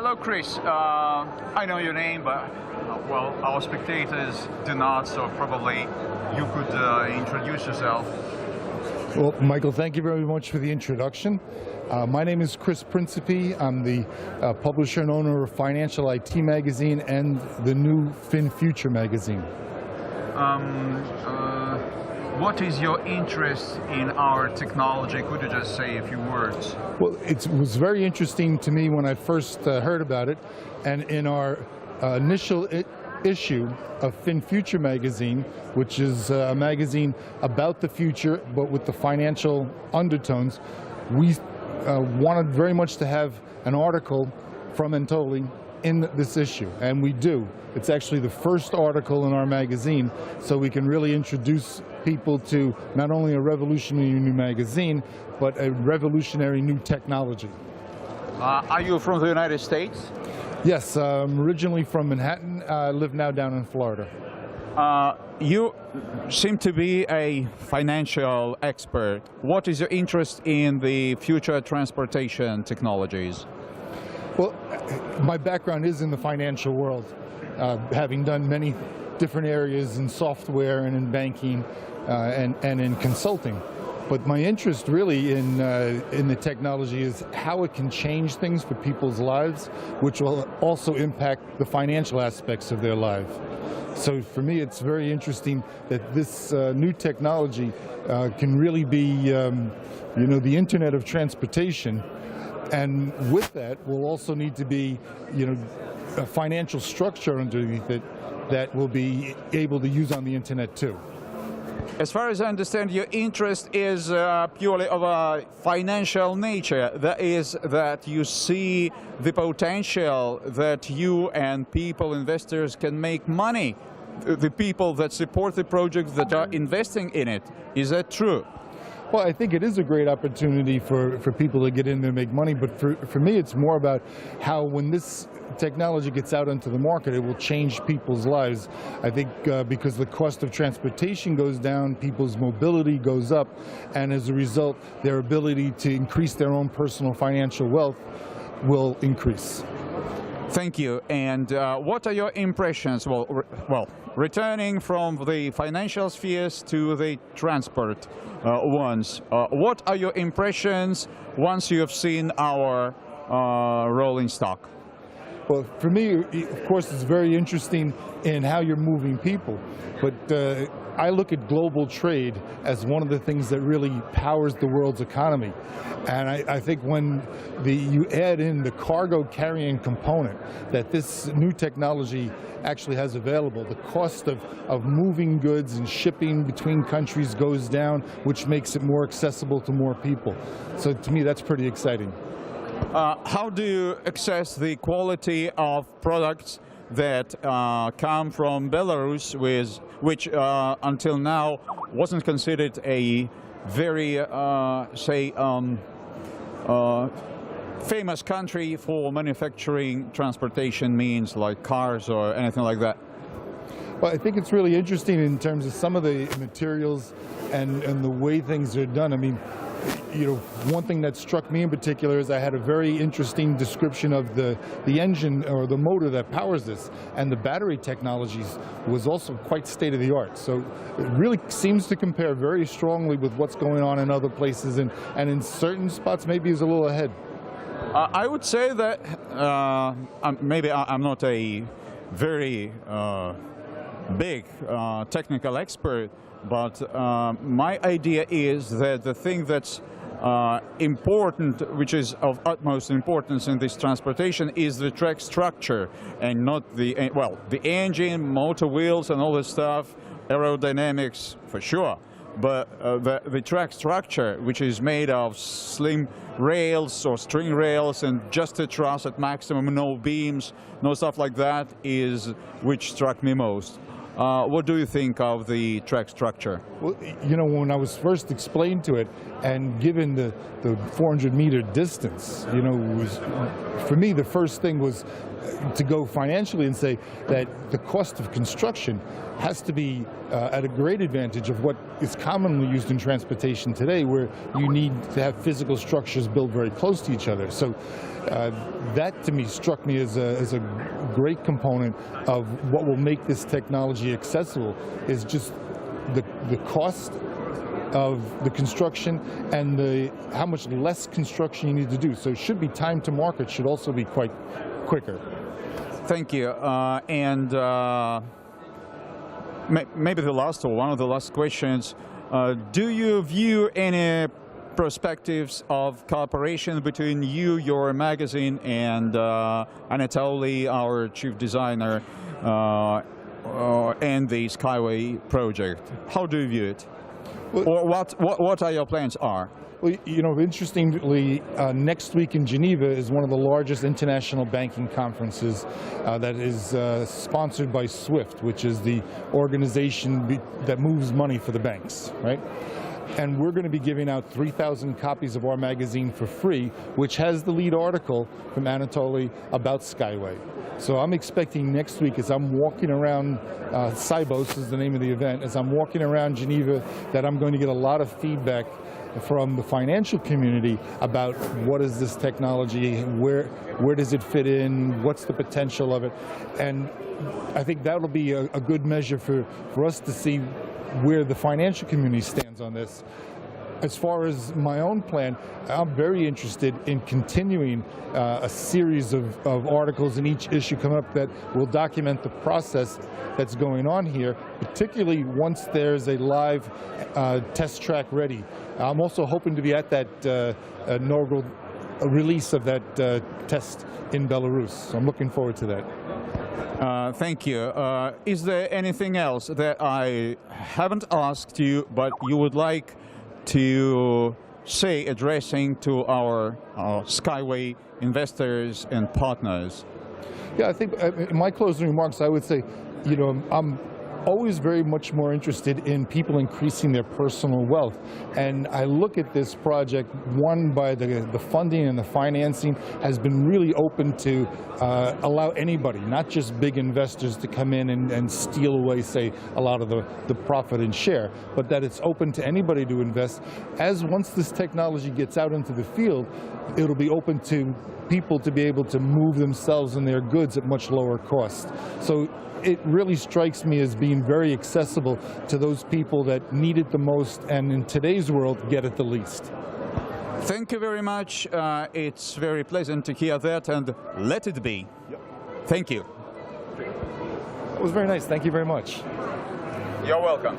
Hello, Chris. I know your name, but well, our spectators do not, so probably you could introduce yourself. Well, Michael, thank you very much for the introduction. My name is Chris Principe. I'm the publisher and owner of Financial IT Magazine and the new FinFuture magazine. What is your interest in our technology? Could you just say a few words? Well, it was very interesting to me when I first heard about it, and in our initial issue of FinFuture magazine, which is a magazine about the future but with the financial undertones, we wanted very much to have an article from Anatoly in this issue, and we do. It's actually the first article in our magazine, so we can really introduce people to not only a revolutionary new magazine, but a revolutionary new technology. Are you from the United States? Yes, I'm originally from Manhattan. I live now down in Florida. You seem to be a financial expert. What is your interest in the future transportation technologies? Well, my background is in the financial world, having done many different areas in software and in banking and in consulting. But my interest really in the technology is how it can change things for people's lives, which will also impact the financial aspects of their lives. So for me, it's very interesting that this new technology can really be, the Internet of transportation. And with that, will also need to be, a financial structure underneath it that will be able to use on the Internet too. As far as I understand, your interest is purely of a financial nature. That is, that you see the potential that you and people, investors, can make money. The people that support the project, that are investing in it. Is that true? Well, I think it is a great opportunity for people to get in there and make money, but for me it's more about how when this technology gets out into the market, it will change people's lives. I think because the cost of transportation goes down, people's mobility goes up, and as a result, their ability to increase their own personal financial wealth will increase. Thank you. And what are your impressions, well, returning from the financial spheres to the transport ones? What are your impressions once you have seen our rolling stock? Well, for me, of course, it's very interesting in how you're moving people, but I look at global trade as one of the things that really powers the world's economy. And I think when you add in the cargo carrying component that this new technology actually has available, the cost of moving goods and shipping between countries goes down, which makes it more accessible to more people. So to me, that's pretty exciting. How do you assess the quality of products that come from Belarus, which until now wasn't considered a very, famous country for manufacturing transportation means like cars or anything like that? Well, I think it's really interesting in terms of some of the materials and the way things are done. I mean, one thing that struck me in particular is I had a very interesting description of the engine or the motor that powers this, and the battery technologies was also quite state-of-the-art. So it really seems to compare very strongly with what's going on in other places, and in certain spots maybe is a little ahead. I would say that maybe I'm not a very big technical expert, but my idea is that the thing that's important, which is of utmost importance in this transportation, is the track structure, and not the engine, motor wheels and all this stuff, aerodynamics for sure, but the track structure, which is made of slim rails or string rails and just a truss at maximum, no beams, no stuff like that, is which struck me most. What do you think of the track structure? Well, you know, when I was first explained to it, and given the 400-meter distance, you know, for me the first thing was to go financially and say that the cost of construction has to be at a great advantage of what is commonly used in transportation today, where you need to have physical structures built very close to each other. So that to me struck me as a great component of what will make this technology accessible, is just the cost of the construction and how much less construction you need to do. So it should be time to market should also be quite quicker. Thank you. Maybe the last, or one of the last questions, do you view any perspectives of cooperation between you, your magazine, and Anatoly, our chief designer, and the SkyWay Project? How do you view it? Well, or what are your plans are? Well, you know, interestingly, next week in Geneva is one of the largest international banking conferences that is sponsored by SWIFT, which is the organization that moves money for the banks, right? And we're going to be giving out 3,000 copies of our magazine for free, which has the lead article from Anatoly about SkyWay. So I'm expecting next week, as I'm walking around, Cybos is the name of the event, as I'm walking around Geneva, that I'm going to get a lot of feedback from the financial community about what is this technology, where does it fit in, what's the potential of it. And I think that'll be a good measure for us to see where the financial community stands on this. As far as my own plan, I'm very interested in continuing a series of articles in each issue come up that will document the process that's going on here, particularly once there's a live test track ready. I'm also hoping to be at that inaugural release of that test in Belarus, so I'm looking forward to that. Thank you. Is there anything else that I haven't asked you, but you would like to say, addressing to our SkyWay investors and partners? Yeah, I think in my closing remarks, I would say, you know, I'm always very much more interested in people increasing their personal wealth. And I look at this project, one, by the funding and the financing has been really open to allow anybody, not just big investors, to come in and steal away, say, a lot of the profit and share, but that it's open to anybody to invest. As once this technology gets out into the field, it'll be open to people to be able to move themselves and their goods at much lower cost. So it really strikes me as being very accessible to those people that need it the most, and in today's world, get it the least. Thank you very much. It's very pleasant to hear that, and let it be. Yep. Thank you. It was very nice. Thank you very much. You're welcome.